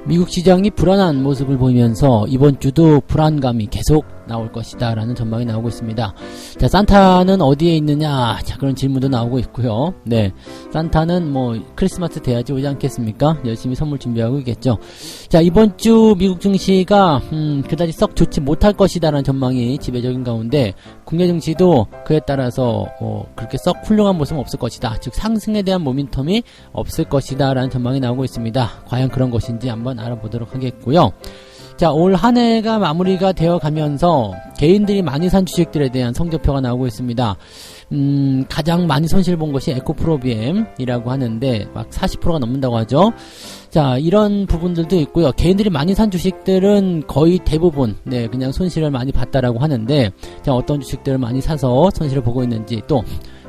미국 시장이 불안한 모습을 보이면서 이번 주도 불안감이 계속 나올 것이다 라는 전망이 나오고 있습니다. 자, 산타는 어디에 있느냐, 자, 그런 질문도 나오고 있고요. 네, 산타는 뭐 크리스마스 돼야지 오지 않겠습니까? 열심히 선물 준비하고 있겠죠. 자, 이번 주 미국 증시가 그다지 썩 좋지 못할 것이다 라는 전망이 지배적인 가운데 국내 증시도 그에 따라서 그렇게 썩 훌륭한 모습은 없을 것이다, 즉 상승에 대한 모멘텀이 없을 것이다 라는 전망이 나오고 있습니다. 과연 그런 것인지 한번 알아보도록 하겠고요. 자, 올 한 해가 마무리가 되어 가면서 개인들이 많이 산 주식들에 대한 성적표가 나오고 있습니다. 가장 많이 손실 본 것이 에코프로비엠이라고 하는데 막 40%가 넘는다고 하죠. 자, 이런 부분들도 있고요. 개인들이 많이 산 주식들은 거의 대부분 그냥 손실을 많이 봤다라고 하는데, 자, 어떤 주식들을 많이 사서 손실을 보고 있는지, 또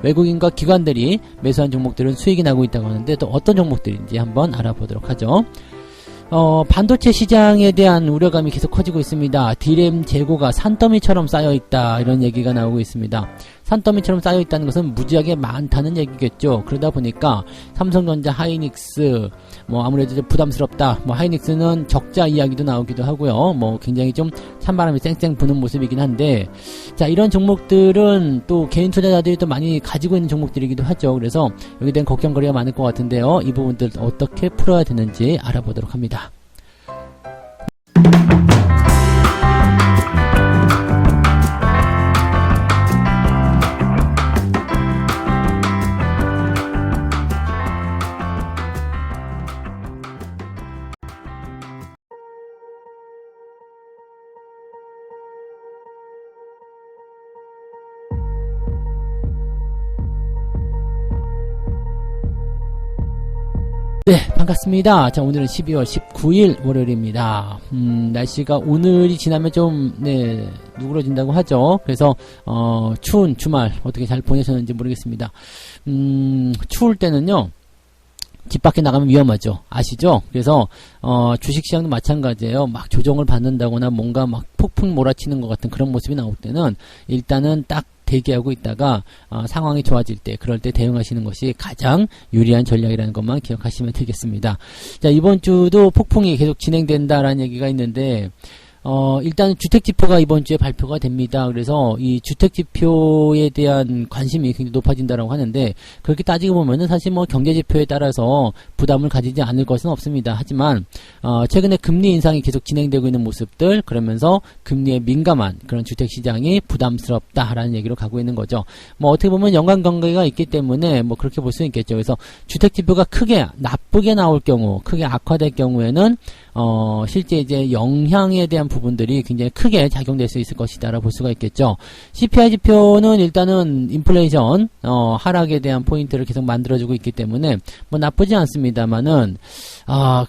외국인과 기관들이 매수한 종목들은 수익이 나고 있다고 하는데 또 어떤 종목들인지 한번 알아보도록 하죠. 반도체 시장에 대한 우려감이 계속 커지고 있습니다. D램 재고가 산더미처럼 쌓여있다, 이런 얘기가 나오고 있습니다. 산더미처럼 쌓여있다는 것은 무지하게 많다는 얘기겠죠. 그러다 보니까 삼성전자, 하이닉스, 뭐 아무래도 좀 부담스럽다. 뭐 하이닉스는 적자 이야기도 나오기도 하고요. 뭐 굉장히 좀 찬바람이 쌩쌩 부는 모습이긴 한데, 자, 이런 종목들은 또 개인 투자자들이 또 많이 가지고 있는 종목들이기도 하죠. 그래서 여기에 대한 걱정거리가 많을 것 같은데요. 이 부분들 어떻게 풀어야 되는지 알아보도록 합니다. 네, 반갑습니다. 자, 오늘은 12월 19일 월요일입니다. 날씨가 오늘이 지나면 좀 누그러진다고 하죠. 그래서 추운 주말 어떻게 잘 보내셨는지 모르겠습니다. 추울 때는요, 집 밖에 나가면 위험하죠. 아시죠? 그래서 주식시장도 마찬가지예요. 막 조정을 받는다거나 뭔가 막 폭풍 몰아치는 것 같은 그런 모습이 나올 때는 일단은 딱 대기하고 있다가 상황이 좋아질 때, 그럴 때 대응하시는 것이 가장 유리한 전략이라는 것만 기억하시면 되겠습니다. 자, 이번 주도 폭풍이 계속 진행된다라는 얘기가 있는데, 일단 주택지표가 이번 주에 발표가 됩니다. 그래서 이 주택지표에 대한 관심이 굉장히 높아진다라고 하는데, 그렇게 따지고 보면은 사실 뭐 경제지표에 따라서 부담을 가지지 않을 것은 없습니다. 하지만 최근에 금리 인상이 계속 진행되고 있는 모습들, 그러면서 금리에 민감한 그런 주택시장이 부담스럽다라는 얘기로 가고 있는 거죠. 뭐 어떻게 보면 연관관계가 있기 때문에 뭐 그렇게 볼 수 있겠죠. 그래서 주택지표가 크게 나쁘게 나올 경우, 크게 악화될 경우에는 실제 이제 영향에 대한 부분들이 굉장히 크게 작용될 수 있을 것이다라고 볼 수가 있겠죠. CPI 지표는 일단은 인플레이션 하락에 대한 포인트를 계속 만들어주고 있기 때문에 뭐 나쁘지 않습니다만은,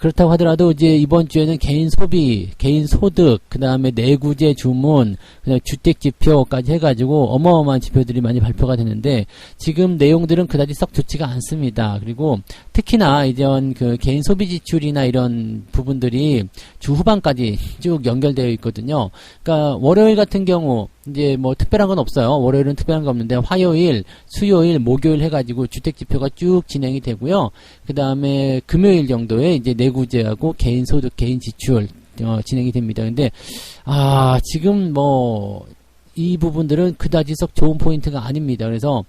그렇다고 하더라도 이제 이번 주에는 개인 소비, 개인 소득, 그 다음에 내구재 주문, 그다음에 주택 지표까지 해가지고 어마어마한 지표들이 많이 발표가 되는데, 지금 내용들은 그다지 썩 좋지가 않습니다. 그리고 특히나 이전 그 개인 소비 지출이나 이런 부분들이 주 후반까지 쭉 연결되어 있거든요. 그러니까 월요일 같은 경우 이제 뭐 특별한 건 없어요. 월요일은 특별한 거 없는데 화요일, 수요일, 목요일 해가지고 주택 지표가 쭉 진행이 되고요. 그 다음에 금요일 정도에 이제 내구재하고 개인 소득, 개인 지출 진행이 됩니다. 근데 지금 뭐 이 부분들은 그다지 썩 좋은 포인트가 아닙니다. 그래서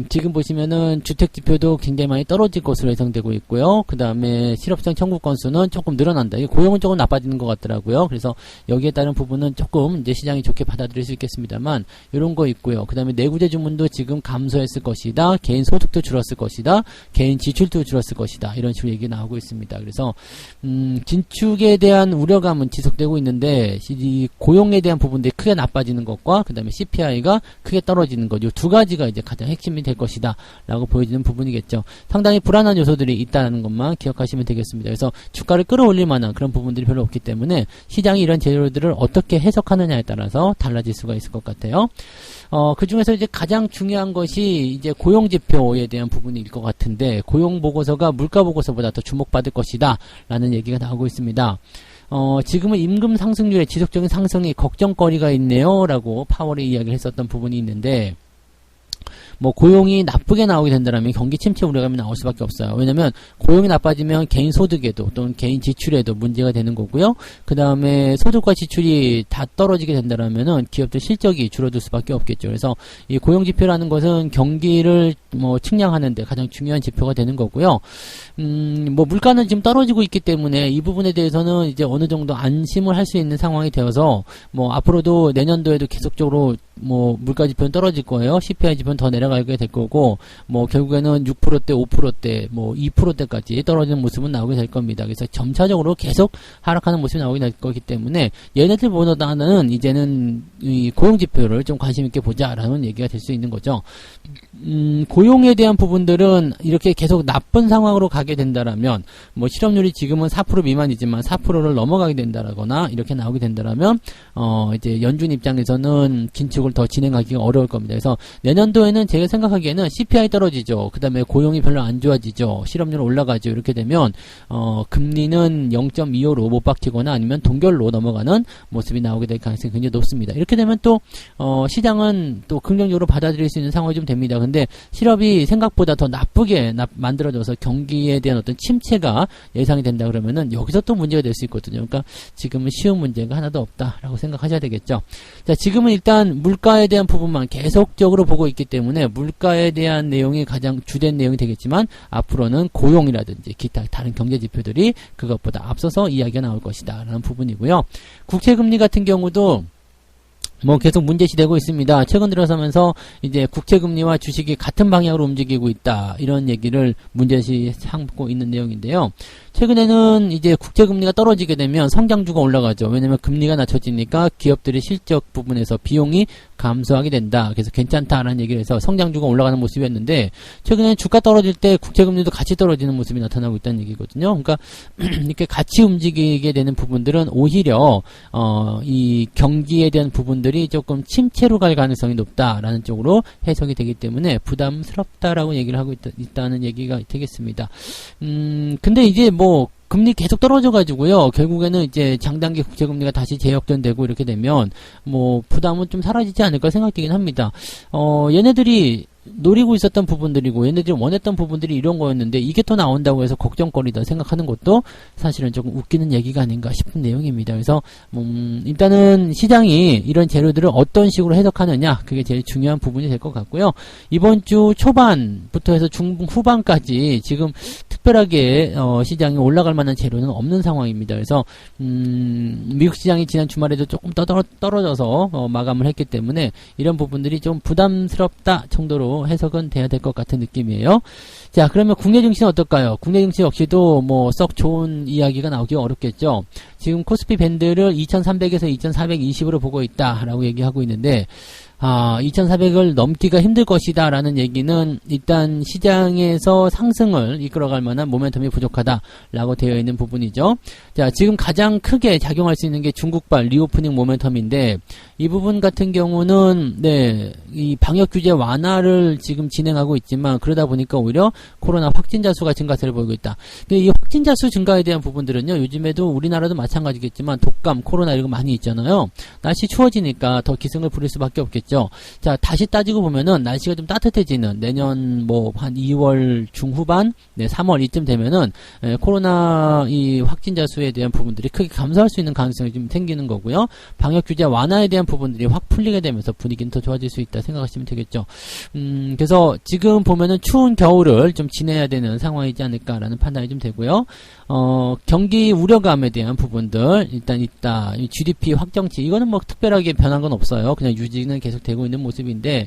지금 보시면은 주택지표도 굉장히 많이 떨어질 것으로 예상되고 있고요. 그 다음에 실업성 청구 건수는 조금 늘어난다. 고용은 조금 나빠지는 것 같더라고요. 그래서 여기에 따른 부분은 조금 이제 시장이 좋게 받아들일 수 있겠습니다만, 이런 거 있고요. 그 다음에 내구재 주문도 지금 감소했을 것이다. 개인 소득도 줄었을 것이다. 개인 지출도 줄었을 것이다. 이런 식으로 얘기 나오고 있습니다. 그래서 긴축에 대한 우려감은 지속되고 있는데, 이 고용에 대한 부분들이 크게 나빠지는 것과 그 다음에 CPI가 크게 떨어지는 것, 이 두 가지가 이제 가장 핵심이 될 것이다 라고 보여지는 부분이겠죠. 상당히 불안한 요소들이 있다는 것만 기억하시면 되겠습니다. 그래서 주가를 끌어올릴 만한 그런 부분들이 별로 없기 때문에 시장이 이런 재료들을 어떻게 해석하느냐에 따라서 달라질 수가 있을 것 같아요. 그 중에서 이제 가장 중요한 것이 이제 고용지표에 대한 부분일 것 같은데, 고용보고서가 물가보고서보다 더 주목받을 것이다 라는 얘기가 나오고 있습니다. 지금은 임금 상승률의 지속적인 상승이 걱정거리가 있네요 라고 파월이 이야기를 했었던 부분이 있는데, 뭐 고용이 나쁘게 나오게 된다면 경기 침체 우려감이 나올 수밖에 없어요. 왜냐면 고용이 나빠지면 개인 소득에도 또는 개인 지출에도 문제가 되는 거고요. 그 다음에 소득과 지출이 다 떨어지게 된다면은 기업들 실적이 줄어들 수밖에 없겠죠. 그래서 이 고용 지표라는 것은 경기를 뭐 측량하는데 가장 중요한 지표가 되는 거고요. 뭐 물가는 지금 떨어지고 있기 때문에 이 부분에 대해서는 이제 어느 정도 안심을 할 수 있는 상황이 되어서 뭐 앞으로도 내년도에도 계속적으로 뭐 물가 지표는 떨어질 거예요. CPI 지표는 더 내려가게 될 거고 뭐 결국에는 6%대, 5%대, 뭐 2%대까지 떨어지는 모습은 나오게 될 겁니다. 그래서 점차적으로 계속 하락하는 모습이 나오게 될 거기 때문에 얘네들보다는 이제는 이 고용 지표를 좀 관심 있게 보자라는 얘기가 될 수 있는 거죠. 고용에 대한 부분들은 이렇게 계속 나쁜 상황으로 가게 된다라면 뭐 실업률이 지금은 4% 미만이지만 4%를 넘어가게 된다라거나 이렇게 나오게 된다라면 이제 연준 입장에서는 긴축을 더 진행하기가 어려울 겁니다. 그래서 내년도에는 제가 생각하기에는 CPI 떨어지죠. 그 다음에 고용이 별로 안 좋아지죠. 실업률 올라가죠. 이렇게 되면 금리는 0.25로 못 박히거나 아니면 동결로 넘어가는 모습이 나오게 될 가능성이 굉장히 높습니다. 이렇게 되면 또 시장은 또 긍정적으로 받아들일 수 있는 상황이 좀 됩니다. 근데 실업이 생각보다 더 나쁘게 만들어져서 경기에 대한 어떤 침체가 예상이 된다 그러면은 여기서 또 문제가 될 수 있거든요. 그러니까 지금은 쉬운 문제가 하나도 없다라고 생각하셔야 되겠죠. 자, 지금은 일단 물가에 대한 부분만 계속적으로 보고 있기 때문에 물가에 대한 내용이 가장 주된 내용이 되겠지만 앞으로는 고용이라든지 기타 다른 경제 지표들이 그것보다 앞서서 이야기가 나올 것이다 라는 부분이고요. 국채금리 같은 경우도 뭐 계속 문제시되고 있습니다. 최근 들어서면서 이제 국채금리와 주식이 같은 방향으로 움직이고 있다 이런 얘기를 문제시 삼고 있는 내용인데요. 최근에는 이제 국채금리가 떨어지게 되면 성장주가 올라가죠. 왜냐면 금리가 낮춰지니까 기업들의 실적 부분에서 비용이 감소하게 된다. 그래서 괜찮다라는 얘기를 해서 성장주가 올라가는 모습이었는데 최근에는 주가 떨어질 때 국채금리도 같이 떨어지는 모습이 나타나고 있다는 얘기거든요. 그러니까 이렇게 같이 움직이게 되는 부분들은 오히려 이 경기에 대한 부분들이 조금 침체로 갈 가능성이 높다라는 쪽으로 해석이 되기 때문에 부담스럽다라고 얘기를 하고 있다는 얘기가 되겠습니다. 근데 이제 뭐 금리 계속 떨어져가지고요. 결국에는 이제 장단기 국채금리가 다시 재역전되고 이렇게 되면 뭐 부담은 좀 사라지지 않을까 생각되긴 합니다. 얘네들이 노리고 있었던 부분들이고 얘네들이 원했던 부분들이 이런 거였는데 이게 또 나온다고 해서 걱정거리다 생각하는 것도 사실은 조금 웃기는 얘기가 아닌가 싶은 내용입니다. 그래서 일단은 시장이 이런 재료들을 어떤 식으로 해석하느냐 그게 제일 중요한 부분이 될 것 같고요. 이번 주 초반부터 해서 중후반까지 지금 특별하게 시장이 올라갈 만한 재료는 없는 상황입니다. 그래서 미국 시장이 지난 주말에도 조금 떨어져서 마감을 했기 때문에 이런 부분들이 좀 부담스럽다 정도로 해석은 돼야 될 것 같은 느낌이에요. 자, 그러면 국내 증시는 어떨까요? 국내 증시 역시도 뭐 썩 좋은 이야기가 나오기 어렵겠죠. 지금 코스피 밴드를 2300에서 2420으로 보고 있다라고 얘기하고 있는데 2400을 넘기가 힘들 것이다 라는 얘기는 일단 시장에서 상승을 이끌어갈 만한 모멘텀이 부족하다라고 되어 있는 부분이죠. 자, 지금 가장 크게 작용할 수 있는 게 중국발 리오프닝 모멘텀인데 이 부분 같은 경우는 이 방역 규제 완화를 지금 진행하고 있지만 그러다 보니까 오히려 코로나 확진자 수가 증가세를 보이고 있다. 근데 이 확진자 수 증가에 대한 부분들은요. 요즘에도 우리나라도 마찬가지겠지만 독감, 코로나 이런 거 많이 있잖아요. 날씨 추워지니까 더 기승을 부릴 수밖에 없겠죠. 자, 다시 따지고 보면은 날씨가 좀 따뜻해지는 내년 뭐 한 2월 중후반, 3월 이쯤 되면은 코로나 이 확진자 수에 대한 부분들이 크게 감소할 수 있는 가능성이 좀 생기는 거고요. 방역 규제 완화에 대한 부분들이 확 풀리게 되면서 분위기는 더 좋아질 수 있다 생각하시면 되겠죠. 그래서 지금 보면은 추운 겨울을 좀 지내야 되는 상황이지 않을까라는 판단이 좀 되고요. 경기 우려감에 대한 부분들 일단 있다. GDP 확정치 이거는 뭐 특별하게 변한 건 없어요. 그냥 유지는 계속 되고 있는 모습인데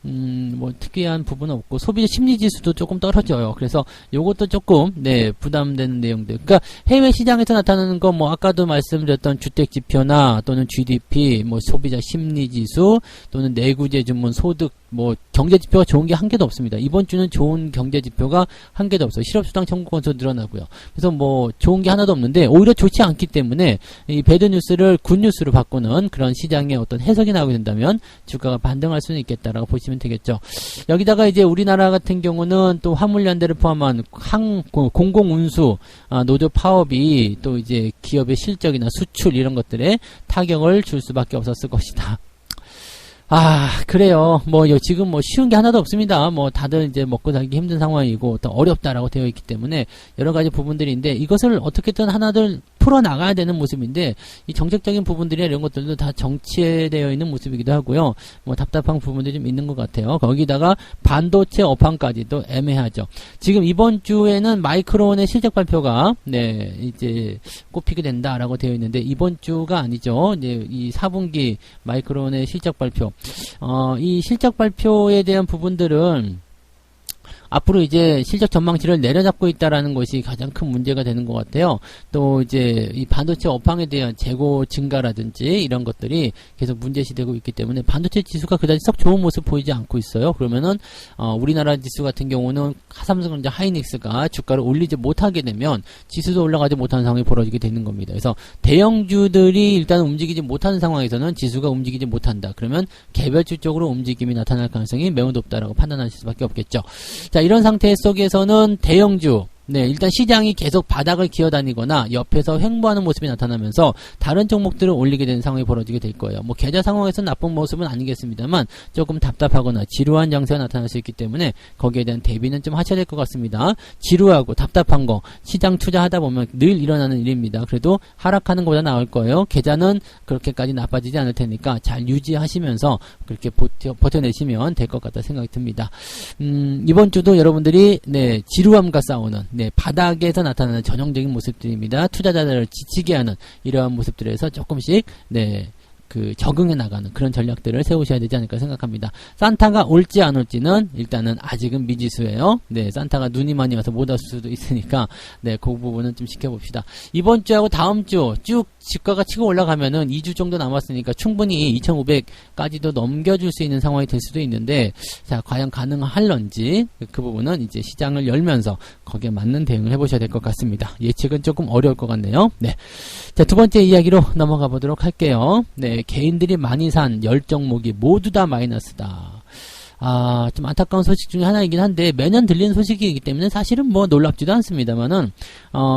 뭐 특이한 부분은 없고 소비자 심리지수도 조금 떨어져요. 그래서 요것도 조금 부담되는 내용들. 그러니까 해외 시장에서 나타나는 거 뭐 아까도 말씀드렸던 주택지표나 또는 GDP, 뭐 소비자 심리지수 또는 내구재 주문 소득 뭐 경제지표가 좋은 게 한 개도 없습니다. 이번 주는 좋은 경제지표가 한 개도 없어요. 실업수당 청구 건수 늘어나고요. 그래서 뭐 좋은 게 하나도 없는데 오히려 좋지 않기 때문에 이 배드뉴스를 굿뉴스로 바꾸는 그런 시장의 어떤 해석이 나오게 된다면 주가가 반등할 수는 있겠다라고 보시면 되겠죠. 여기다가 이제 우리나라 같은 경우는 또 화물연대를 포함한 공공운수, 노조 파업이 또 이제 기업의 실적이나 수출 이런 것들에 타격을 줄 수밖에 없었을 것이다. 그래요. 지금 쉬운 게 하나도 없습니다. 다들 이제 먹고 살기 힘든 상황이고, 또 어렵다라고 되어 있기 때문에, 여러 가지 부분들인데, 이것을 어떻게든 하나들 풀어나가야 되는 모습인데, 이 정책적인 부분들이나 이런 것들도 다 정치되어 있는 모습이기도 하고요. 답답한 부분들이 좀 있는 것 같아요. 거기다가 반도체 업황까지도 애매하죠. 지금 이번 주에는 마이크론의 실적 발표가, 이제 꼽히게 된다라고 되어 있는데, 이번 주가 아니죠. 이제 이 4분기 마이크론의 실적 발표. 이 실적 발표에 대한 부분들은 앞으로 이제 실적 전망치를 내려잡고 있다라는 것이 가장 큰 문제가 되는 것 같아요. 또 이제 이 반도체 업황에 대한 재고 증가라든지 이런 것들이 계속 문제시되고 있기 때문에 반도체 지수가 그다지 썩 좋은 모습 보이지 않고 있어요. 그러면은 우리나라 지수 같은 경우는 삼성전자 하이닉스가 주가를 올리지 못하게 되면 지수도 올라가지 못하는 상황이 벌어지게 되는 겁니다. 그래서 대형주들이 일단 움직이지 못하는 상황에서는 지수가 움직이지 못한다. 그러면 개별주 쪽으로 움직임이 나타날 가능성이 매우 높다라고 판단하실 수밖에 없겠죠. 자, 이런 상태 속에서는 대형주, 일단 시장이 계속 바닥을 기어다니거나 옆에서 횡보하는 모습이 나타나면서 다른 종목들을 올리게 되는 상황이 벌어지게 될 거예요. 계좌 상황에서는 나쁜 모습은 아니겠습니다만 조금 답답하거나 지루한 장세가 나타날 수 있기 때문에 거기에 대한 대비는 좀 하셔야 될 것 같습니다. 지루하고 답답한 거 시장 투자하다 보면 늘 일어나는 일입니다. 그래도 하락하는 것보다 나을 거예요. 계좌는 그렇게까지 나빠지지 않을 테니까 잘 유지하시면서 그렇게 버텨내시면 될 것 같다 생각이 듭니다. 이번 주도 여러분들이 지루함과 싸우는 바닥에서 나타나는 전형적인 모습들입니다. 투자자들을 지치게 하는 이러한 모습들에서 조금씩 적응해 나가는 그런 전략들을 세우셔야 되지 않을까 생각합니다. 산타가 올지 안 올지는 일단은 아직은 미지수예요. 산타가 눈이 많이 와서 못 왔을 수도 있으니까 그 부분은 좀 지켜봅시다. 이번 주하고 다음 주 쭉 주가가 치고 올라가면은 2주 정도 남았으니까 충분히 2,500까지도 넘겨줄 수 있는 상황이 될 수도 있는데, 자, 과연 가능할런지 그 부분은 이제 시장을 열면서 거기에 맞는 대응을 해보셔야 될 것 같습니다. 예측은 조금 어려울 것 같네요. 자, 두 번째 이야기로 넘어가 보도록 할게요. 개인들이 많이 산 10종목이 모두 다 마이너스다. 좀 안타까운 소식 중에 하나이긴 한데, 매년 들리는 소식이기 때문에 사실은 놀랍지도 않습니다만은,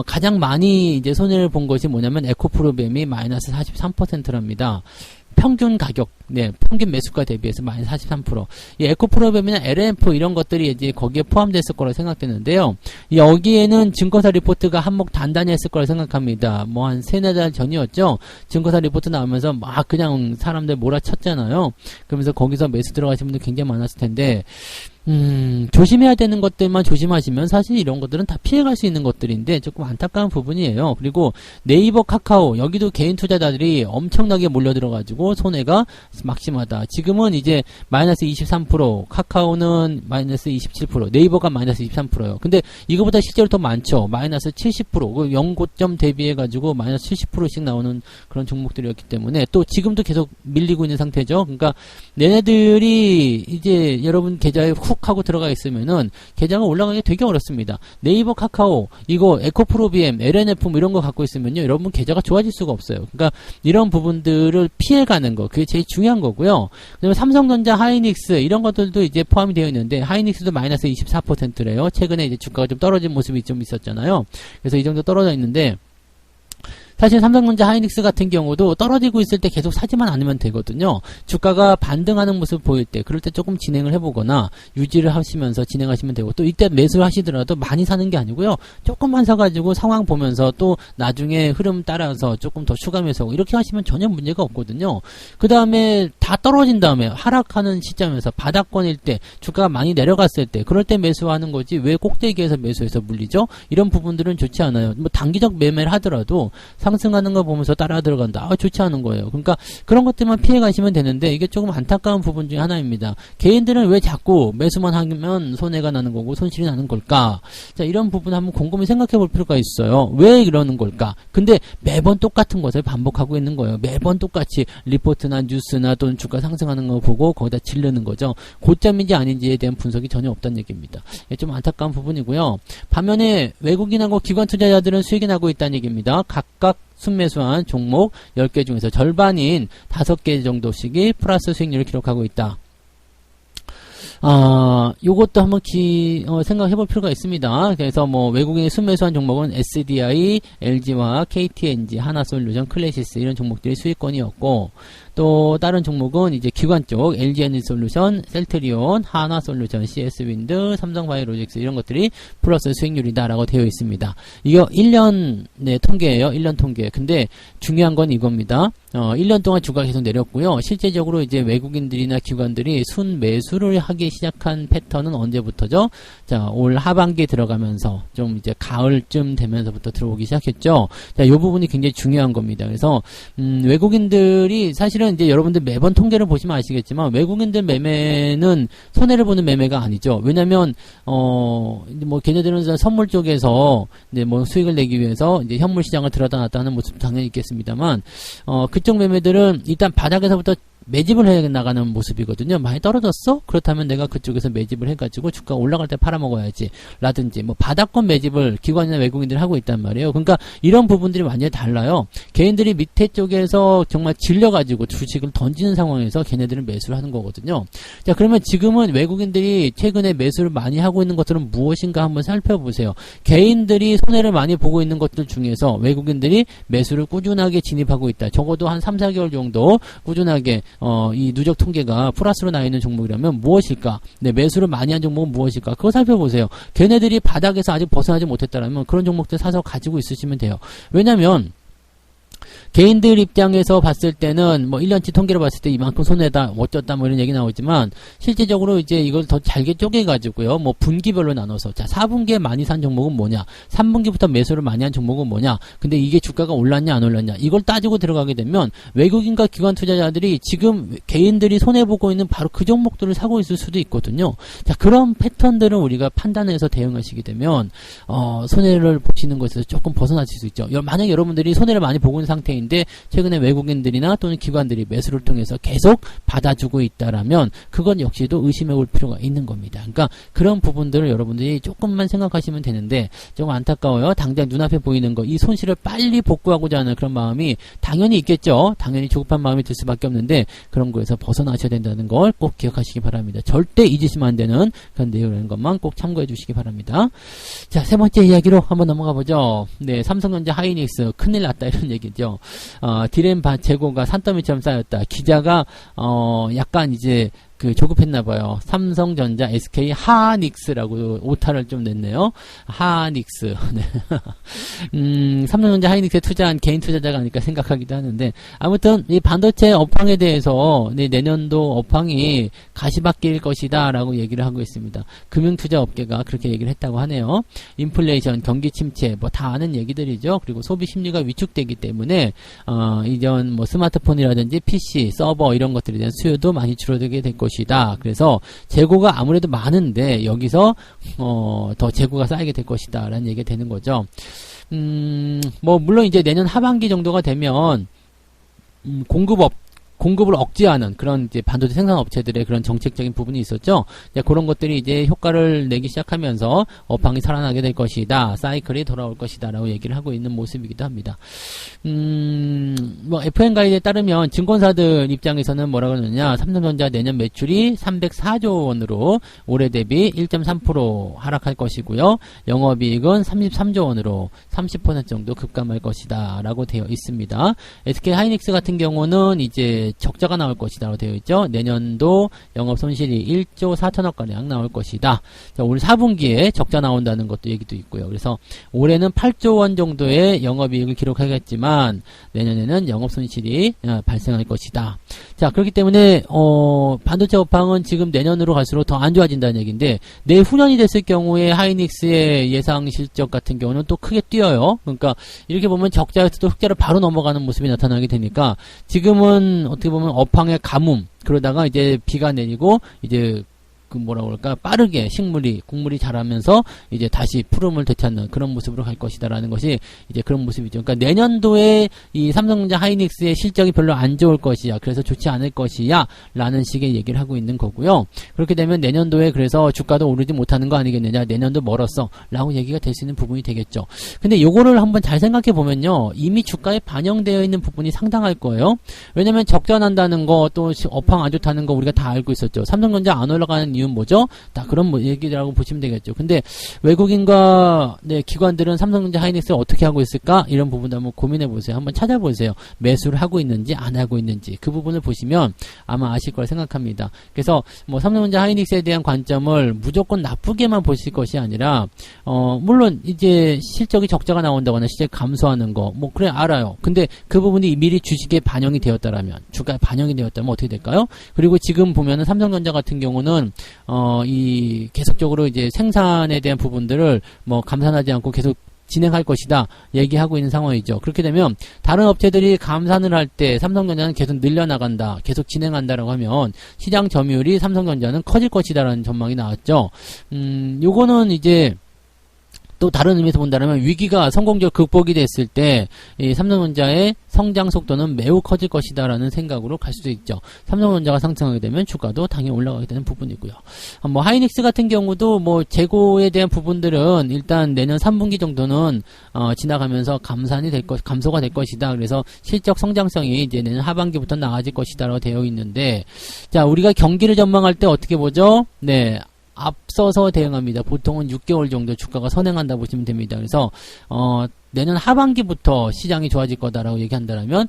가장 많이 이제 손해를 본 것이 뭐냐면, 에코프로비엠이 마이너스 43%랍니다. 평균 가격, 평균 매수가 대비해서 마이너스 43%. 이 에코프로비엠이나 LNF 이런 것들이 이제 거기에 포함됐을 거라고 생각되는데요. 여기에는 증거사 리포트가 한몫 단단히 했을 거라고 생각합니다. 한 3-4달 전이었죠. 증거사 리포트 나오면서 막 그냥 사람들 몰아쳤잖아요. 그러면서 거기서 매수 들어가신 분들 굉장히 많았을 텐데, 조심해야 되는 것들만 조심하시면 사실 이런 것들은 다 피해갈 수 있는 것들인데 조금 안타까운 부분이에요. 그리고 네이버, 카카오 여기도 개인 투자자들이 엄청나게 몰려들어가지고 손해가 막심하다. 지금은 이제 마이너스 23%, 카카오는 마이너스 27%, 네이버가 마이너스 23%예요. 근데 이거보다 실제로 더 많죠. 마이너스 70%, 그 연고점 대비해가지고 마이너스 70%씩 나오는 그런 종목들이었기 때문에 또 지금도 계속 밀리고 있는 상태죠. 그러니까 얘네들이 이제 여러분 계좌에 훅 하고 들어가 있으면은 계좌가 올라가기 되게 어렵습니다. 네이버, 카카오, 이거 에코프로비엠, LNF 이런 거 갖고 있으면요, 여러분 계좌가 좋아질 수가 없어요. 그러니까 이런 부분들을 피해가는 거, 그게 제일 중요한 거고요. 그다음에 삼성전자, 하이닉스 이런 것들도 이제 포함이 되어 있는데, 하이닉스도 마이너스 24%래요. 최근에 이제 주가가 좀 떨어진 모습이 좀 있었잖아요. 그래서 이 정도 떨어져 있는데, 사실 삼성전자, 하이닉스 같은 경우도 떨어지고 있을 때 계속 사지만 않으면 되거든요. 주가가 반등하는 모습을 보일 때, 그럴 때 조금 진행을 해보거나 유지를 하시면서 진행하시면 되고, 또 이때 매수를 하시더라도 많이 사는 게 아니고요, 조금만 사가지고 상황 보면서 또 나중에 흐름 따라서 조금 더 추가 매수하고 이렇게 하시면 전혀 문제가 없거든요. 그 다음에 다 떨어진 다음에 하락하는 시점에서 바닥권일 때, 주가가 많이 내려갔을 때, 그럴 때 매수하는 거지 왜 꼭대기에서 매수해서 물리죠? 이런 부분들은 좋지 않아요. 단기적 매매를 하더라도 상승하는 거 보면서 따라 들어간다. 좋지 않은 거예요. 그러니까 그런 것들만 피해 가시면 되는데, 이게 조금 안타까운 부분 중에 하나입니다. 개인들은 왜 자꾸 매수만 하면 손해가 나는 거고 손실이 나는 걸까? 자, 이런 부분 한번 곰곰이 생각해 볼 필요가 있어요. 왜 이러는 걸까? 근데 매번 똑같은 것을 반복하고 있는 거예요. 매번 똑같이 리포트나 뉴스나 또는 주가 상승하는 거 보고 거기다 질르는 거죠. 고점인지 아닌지에 대한 분석이 전혀 없다는 얘기입니다. 좀 안타까운 부분이고요. 반면에 외국인하고 기관 투자자들은 수익이 나고 있다는 얘기입니다. 각각 순매수한 종목 10개 중에서 절반인 5개 정도씩이 플러스 수익률을 기록하고 있다. 요것도 한번 생각해 볼 필요가 있습니다. 그래서 외국인이 순매수한 종목은 SDI, LG화학, KTNG, 하나솔루션, 클래시스 이런 종목들이 수익권이었고, 또 다른 종목은 이제 기관 쪽 LG에너지솔루션, 셀트리온, 한화솔루션, CS윈드, 삼성바이오로직스 이런 것들이 플러스 수익률이다라고 되어 있습니다. 이거 1년 통계예요. 1년 통계. 근데 중요한 건 이겁니다. 1년 동안 주가가 계속 내렸고요. 실제적으로 이제 외국인들이나 기관들이 순매수를 하기 시작한 패턴은 언제부터죠? 자, 올 하반기에 들어가면서 좀 이제 가을쯤 되면서부터 들어오기 시작했죠. 자, 이 부분이 굉장히 중요한 겁니다. 그래서 외국인들이 사실은 이제 여러분들 매번 통계를 보시면 아시겠지만 외국인들 매매는 손해를 보는 매매가 아니죠. 왜냐면 이제 뭐 걔네들은 선물 쪽에서 이제 뭐 수익을 내기 위해서 이제 현물 시장을 들여다 놨다 하는 모습도 당연히 있겠습니다만 그쪽 매매들은 일단 바닥에서부터 매집을 해 나가는 모습이거든요. 많이 떨어졌어? 그렇다면 내가 그쪽에서 매집을 해가지고 주가가 올라갈 때 팔아먹어야지. 라든지, 뭐, 바닥권 매집을 기관이나 외국인들이 하고 있단 말이에요. 그러니까 이런 부분들이 완전히 달라요. 개인들이 밑에 쪽에서 정말 질려가지고 주식을 던지는 상황에서 걔네들은 매수를 하는 거거든요. 자, 그러면 지금은 외국인들이 최근에 매수를 많이 하고 있는 것들은 무엇인가 한번 살펴보세요. 개인들이 손해를 많이 보고 있는 것들 중에서 외국인들이 매수를 꾸준하게 진입하고 있다. 적어도 한 3, 4개월 정도 꾸준하게 이 누적 통계가 플러스로 나 있는 종목이라면 무엇일까? 네, 매수를 많이 한 종목은 무엇일까? 그거 살펴보세요. 걔네들이 바닥에서 아직 벗어나지 못했다라면 그런 종목들 사서 가지고 있으시면 돼요. 왜냐면 개인들 입장에서 봤을 때는 뭐 1년치 통계를 봤을 때 이만큼 손해다 어쩌다 뭐 이런 얘기 나오지만 실질적으로 이제 이걸 더 잘게 쪼개가지고요 뭐 분기별로 나눠서 자 4분기에 많이 산 종목은 뭐냐 3분기부터 매수를 많이 한 종목은 뭐냐 근데 이게 주가가 올랐냐 안 올랐냐 이걸 따지고 들어가게 되면 외국인과 기관 투자자들이 지금 개인들이 손해보고 있는 바로 그 종목들을 사고 있을 수도 있거든요. 자 그런 패턴들을 우리가 판단해서 대응하시게 되면 손해를 보시는 것에서 조금 벗어나실 수 있죠. 만약에 여러분들이 손해를 많이 보고 있는 상태인데 최근에 외국인들이나 또는 기관들이 매수를 통해서 계속 받아주고 있다라면 그건 역시도 의심해 볼 필요가 있는 겁니다. 그러니까 그런 부분들을 여러분들이 조금만 생각하시면 되는데 조금 안타까워요. 당장 눈앞에 보이는 거 이 손실을 빨리 복구하고자 하는 그런 마음이 당연히 있겠죠. 당연히 조급한 마음이 들 수밖에 없는데 그런 거에서 벗어나셔야 된다는 걸 꼭 기억하시기 바랍니다. 절대 잊으시면 안 되는 그런 내용이라는 것만 꼭 참고해 주시기 바랍니다. 자, 세 번째 이야기로 한번 넘어가 보죠. 네, 삼성전자 하이닉스 큰일 났다 이런 얘기죠. 디램 재고가 산더미처럼 쌓였다. 기자가 약간 이제 그 조급했나봐요. 삼성전자, SK, 하닉스라고 오타를 좀 냈네요. 하닉스. 네. 삼성전자 하이닉스에 투자한 개인 투자자가 아닐까 생각하기도 하는데 아무튼 이 반도체 업황에 대해서 내년도 업황이 가시밭길 것이다 라고 얘기를 하고 있습니다. 금융투자업계가 그렇게 얘기를 했다고 하네요. 인플레이션, 경기 침체 뭐 다 아는 얘기들이죠. 그리고 소비 심리가 위축되기 때문에 이전 뭐 스마트폰이라든지 PC, 서버 이런 것들에 대한 수요도 많이 줄어들게 될 것이다. 그래서 재고가 아무래도 많은데 여기서 더 재고가 쌓이게 될 것이다 라는 얘기가 되는 거죠. 뭐 물론 이제 내년 하반기 정도가 되면 공급을 억제하는 그런 이제 반도체 생산 업체들의 그런 정책적인 부분이 있었죠. 이제 그런 것들이 이제 효과를 내기 시작하면서 업황이 살아나게 될 것이다. 사이클이 돌아올 것이다. 라고 얘기를 하고 있는 모습이기도 합니다. 뭐 FM 가이드에 따르면 증권사들 입장에서는 뭐라 그러느냐. 삼성전자 내년 매출이 304조 원으로 올해 대비 1.3% 하락할 것이고요. 영업이익은 33조 원으로 30% 정도 급감할 것이다. 라고 되어 있습니다. SK 하이닉스 같은 경우는 이제 적자가 나올 것이다 되어 있죠. 내년도 영업 손실이 1조 4천억 가량 나올 것이다. 자, 올 4분기에 적자 나온다는 것도 얘기도 있고요. 그래서 올해는 8조 원 정도의 영업이익을 기록하겠지만 내년에는 영업 손실이 발생할 것이다. 자, 그렇기 때문에 반도체 업황은 지금 내년으로 갈수록 더 안 좋아진다는 얘기인데 내후년이 됐을 경우에 하이닉스의 예상 실적 같은 경우는 또 크게 뛰어요. 그러니까 이렇게 보면 적자에서도 흑자로 바로 넘어가는 모습이 나타나게 되니까 지금은 어떻게 보면 업황의 가뭄 그러다가 이제 비가 내리고 이제 그 뭐라 그럴까 빠르게 곡물이 자라면서 이제 다시 푸름을 되찾는 그런 모습으로 갈 것이다라는 것이 이제 그런 모습이죠. 그러니까 내년도에 이 삼성전자 하이닉스의 실적이 별로 안 좋을 것이야. 그래서 좋지 않을 것이야. 라는 식의 얘기를 하고 있는 거고요. 그렇게 되면 내년도에 그래서 주가도 오르지 못하는 거 아니겠느냐. 내년도 멀었어. 라고 얘기가 될 수 있는 부분이 되겠죠. 근데 요거를 한번 잘 생각해 보면요. 이미 주가에 반영되어 있는 부분이 상당할 거예요. 왜냐면 적자 난다는 거 또 업황 안 좋다는 거 우리가 다 알고 있었죠. 삼성전자 안 올라가는 이유는 뭐죠? 다 그런 뭐 얘기라고 보시면 되겠죠. 근데 외국인과 네, 기관들은 삼성전자 하이닉스를 어떻게 하고 있을까? 이런 부분도 한번 고민해 보세요. 한번 찾아보세요. 매수를 하고 있는지 안 하고 있는지 그 부분을 보시면 아마 아실 거라 생각합니다. 그래서 뭐 삼성전자 하이닉스에 대한 관점을 무조건 나쁘게만 보실 것이 아니라 물론 이제 실적이 적자가 나온다거나 실적 감소하는 거 뭐 그래 알아요. 근데 그 부분이 미리 주식에 반영이 되었다라면 주가에 반영이 되었다면 어떻게 될까요? 그리고 지금 보면은 삼성전자 같은 경우는 이 계속적으로 이제 생산에 대한 부분들을 뭐 감산하지 않고 계속 진행할 것이다 얘기하고 있는 상황이죠. 그렇게 되면 다른 업체들이 감산을 할 때 삼성전자는 계속 늘려나간다, 계속 진행한다라고 하면 시장 점유율이 삼성전자는 커질 것이다라는 전망이 나왔죠. 요거는 이제 또 다른 의미에서 본다면 위기가 성공적으로 극복이 됐을 때 이 삼성전자의 성장 속도는 매우 커질 것이다라는 생각으로 갈 수도 있죠. 삼성전자가 상승하게 되면 주가도 당연히 올라가게 되는 부분이고요. 뭐 하이닉스 같은 경우도 뭐 재고에 대한 부분들은 일단 내년 3분기 정도는 지나가면서 감소가 될 것이다. 그래서 실적 성장성이 이제 내년 하반기부터 나아질 것이다라고 되어 있는데, 자 우리가 경기를 전망할 때 어떻게 보죠? 네. 앞서서 대응합니다. 보통은 6개월 정도 주가가 선행한다 보시면 됩니다. 그래서 내년 하반기부터 시장이 좋아질 거다라고 얘기한다면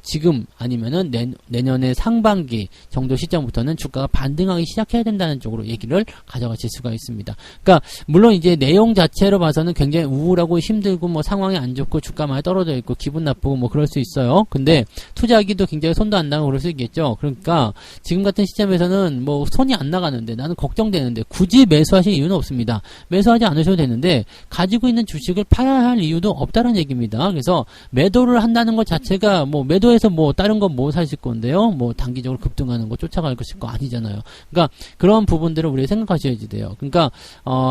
지금 아니면은 내년의 상반기 정도 시점부터는 주가가 반등하기 시작해야 된다는 쪽으로 얘기를 가져가실 수가 있습니다. 그러니까 물론 이제 내용 자체로 봐서는 굉장히 우울하고 힘들고 뭐 상황이 안 좋고 주가 많이 떨어져 있고 기분 나쁘고 뭐 그럴 수 있어요. 근데 투자하기도 굉장히 손도 안 나가고 그럴 수 있겠죠. 그러니까 지금 같은 시점에서는 뭐 손이 안 나가는데 나는 걱정되는데 굳이 매수하실 이유는 없습니다. 매수하지 않으셔도 되는데 가지고 있는 주식을 팔아야 할 이유도 없다는 얘기입니다. 그래서 매도를 한다는 것 자체가 뭐 매도해서 뭐 다른 건 뭐 사실 건데요. 뭐 단기적으로 급등하는 거 쫓아갈 것일 거 아니잖아요. 그러니까 그런 부분들을 우리가 생각하셔야지 돼요. 그러니까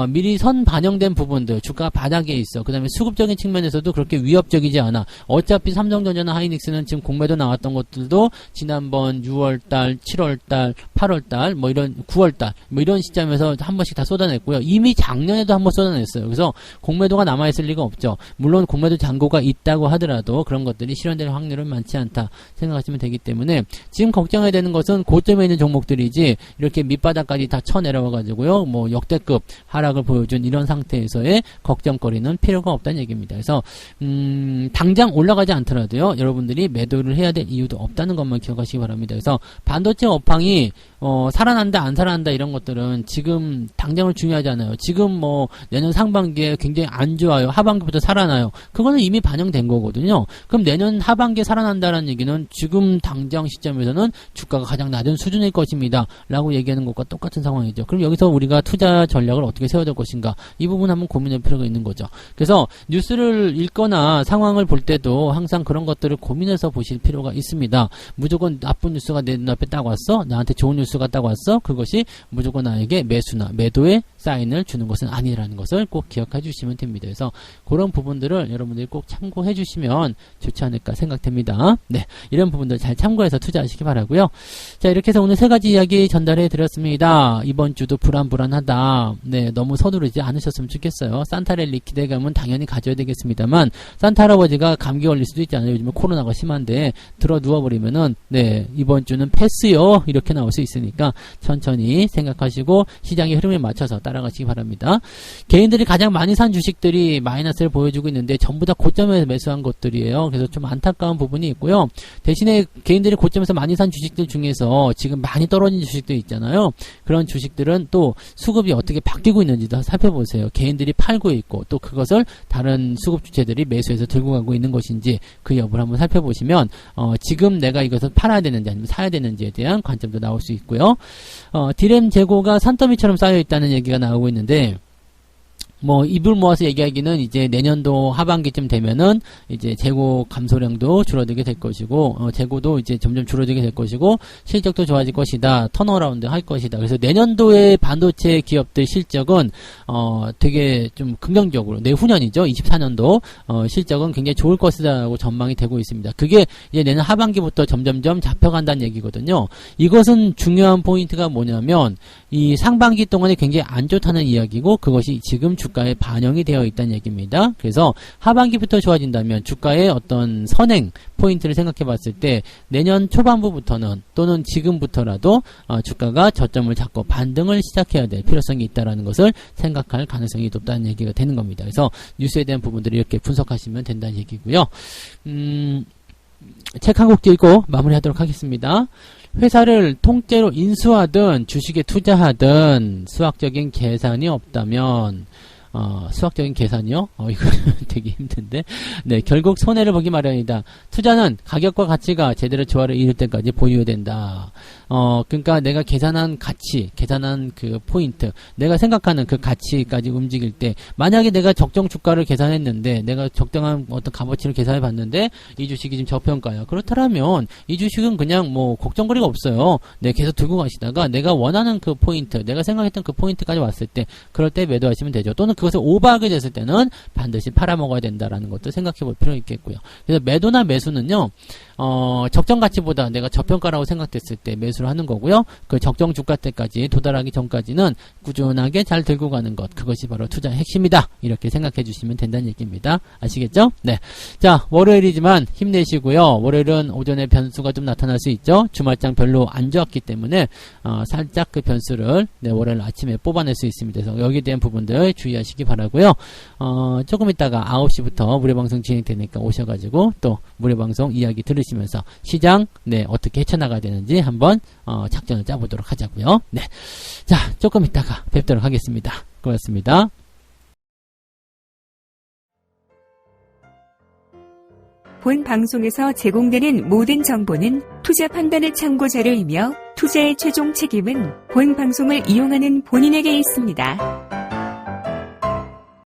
미리 선 반영된 부분들, 주가가 바닥에 있어. 그다음에 수급적인 측면에서도 그렇게 위협적이지 않아. 어차피 삼성전자나 하이닉스는 지금 공매도 나왔던 것들도 지난번 6월달, 7월달, 8월달, 뭐 이런 9월달, 뭐 이런 시점에서 한 번씩 다 쏟아냈고요. 이미 작년에도 한 번 쏟아냈어요. 그래서 공매도가 남아있을 리가 없죠. 물론 공매도 잔고가 있다고 하더라도 그런 것들이 실현될 확률은 많지 않다 생각하시면 되기 때문에 지금 걱정해야 되는 것은 고점에 있는 종목들이지 이렇게 밑바닥까지 다 쳐내려와 가지고요 뭐 역대급 하락을 보여준 이런 상태에서의 걱정거리는 필요가 없다는 얘기입니다. 그래서 당장 올라가지 않더라도요 여러분들이 매도를 해야 될 이유도 없다는 것만 기억하시기 바랍니다. 그래서 반도체 업황이 살아난다 안 살아난다 이런 것들은 지금 당장은 중요하지 않아요. 지금 뭐 내년 상반기에 굉장히 안 좋아요. 하반기부터 살아나요. 그거는 이미 반영된 거거든요. 그럼 내년 하반기에 살아난다는 얘기는 지금 당장 시점에서는 주가가 가장 낮은 수준일 것입니다. 라고 얘기하는 것과 똑같은 상황이죠. 그럼 여기서 우리가 투자 전략을 어떻게 세워야 될 것인가 이 부분 한번 고민할 필요가 있는 거죠. 그래서 뉴스를 읽거나 상황을 볼 때도 항상 그런 것들을 고민해서 보실 필요가 있습니다. 무조건 나쁜 뉴스가 내 눈앞에 딱 왔어? 나한테 좋은 뉴스가 딱 왔어? 그것이 무조건 나에게 매수나 매도의 사인을 주는 것은 아니라는 것을 꼭 기억해 주시면 됩니다. 그래서 그런 부분들을 여러분들이 꼭 참고해 주시면 좋지 않을까 생각됩니다. 네, 이런 부분들 잘 참고해서 투자하시기 바라고요. 자, 이렇게 해서 오늘 세 가지 이야기 전달해 드렸습니다. 이번 주도 불안불안하다. 네, 너무 서두르지 않으셨으면 좋겠어요. 산타랠리 기대감은 당연히 가져야 되겠습니다만 산타 할아버지가 감기 걸릴 수도 있잖아요. 요즘에 코로나가 심한데 들어 누워버리면은 네, 이번 주는 패스요 이렇게 나올 수 있으니까 천천히 생각하시고 시장의 흐름에 맞춰서 따라가시기 바랍니다. 개인들이 가장 많이 산 주식들이 마이너스를 보여주고 있는데 전부 다 고점에서 매수한 것들이에요. 그래서 좀 안타까운 부분이 있고요. 대신에 개인들이 고점에서 많이 산 주식들 중에서 지금 많이 떨어진 주식들 있잖아요. 그런 주식들은 또 수급이 어떻게 바뀌고 있는지도 살펴보세요. 개인들이 팔고 있고 또 그것을 다른 수급 주체들이 매수해서 들고 가고 있는 것인지 그 여부를 한번 살펴보시면 지금 내가 이것을 팔아야 되는지 아니면 사야 되는지에 대한 관점도 나올 수 있고요. 디램 재고가 산더미처럼 쌓여 있다는 얘기가 나오고 있는데 뭐 입을 모아서 얘기하기는 이제 내년도 하반기쯤 되면은 이제 재고 감소량도 줄어들게 될 것이고 재고도 이제 점점 줄어들게 될 것이고 실적도 좋아질 것이다. 턴어라운드 할 것이다. 그래서 내년도의 반도체 기업들 실적은 되게 좀 긍정적으로 내후년이죠. 24년도 실적은 굉장히 좋을 것이다라고 전망이 되고 있습니다. 그게 이제 내년 하반기부터 점점점 잡혀간다는 얘기거든요. 이것은 중요한 포인트가 뭐냐면 이 상반기 동안에 굉장히 안 좋다는 이야기고 그것이 지금 주가에 반영이 되어 있다는 얘기입니다. 그래서 하반기부터 좋아진다면 주가의 어떤 선행 포인트를 생각해 봤을 때 내년 초반부부터는 또는 지금부터라도 주가가 저점을 잡고 반등을 시작해야 될 필요성이 있다는 것을 생각할 가능성이 높다는 얘기가 되는 겁니다. 그래서 뉴스에 대한 부분들을 이렇게 분석하시면 된다는 얘기고요. 책 한 곡도 읽고 마무리하도록 하겠습니다. 회사를 통째로 인수하든 주식에 투자하든 수학적인 계산이 없다면 수학적인 계산이요? 이거 되게 힘든데. 네, 결국 손해를 보기 마련이다. 투자는 가격과 가치가 제대로 조화를 이룰 때까지 보유해야 된다. 그러니까 내가 계산한 가치, 계산한 그 포인트, 내가 생각하는 그 가치까지 움직일 때, 만약에 내가 적정 주가를 계산했는데, 내가 적정한 어떤 값어치를 계산해 봤는데, 이 주식이 지금 저평가야. 그렇다면, 이 주식은 그냥 뭐, 걱정거리가 없어요. 네, 계속 들고 가시다가, 내가 원하는 그 포인트, 내가 생각했던 그 포인트까지 왔을 때, 그럴 때 매도하시면 되죠. 또는 그것을 오버하게 됐을 때는 반드시 팔아먹어야 된다라는 것도 생각해 볼 필요가 있겠고요. 그래서 매도나 매수는요, 적정 가치보다 내가 저평가라고 생각됐을 때 매수를 하는 거고요. 그 적정 주가 때까지 도달하기 전까지는 꾸준하게 잘 들고 가는 것, 그것이 바로 투자의 핵심이다. 이렇게 생각해 주시면 된다는 얘기입니다. 아시겠죠? 네. 자, 월요일이지만 힘내시고요. 월요일은 오전에 변수가 좀 나타날 수 있죠. 주말장 별로 안 좋았기 때문에 살짝 그 변수를 월요일 아침에 뽑아낼 수 있습니다. 그래서 여기에 대한 부분들 주의하시기 바라고요. 조금 있다가 9시부터 무료방송 진행되니까 오셔가지고 또 무료방송 이야기 들으시면서 시장 어떻게 헤쳐나가야 되는지 한번 작전을 짜보도록 하자고요. 네, 자, 조금 있다가 뵙도록 하겠습니다. 고맙습니다. 본 방송에서 제공되는 모든 정보는 투자 판단의 참고 자료이며 투자의 최종 책임은 본 방송을 이용하는 본인에게 있습니다.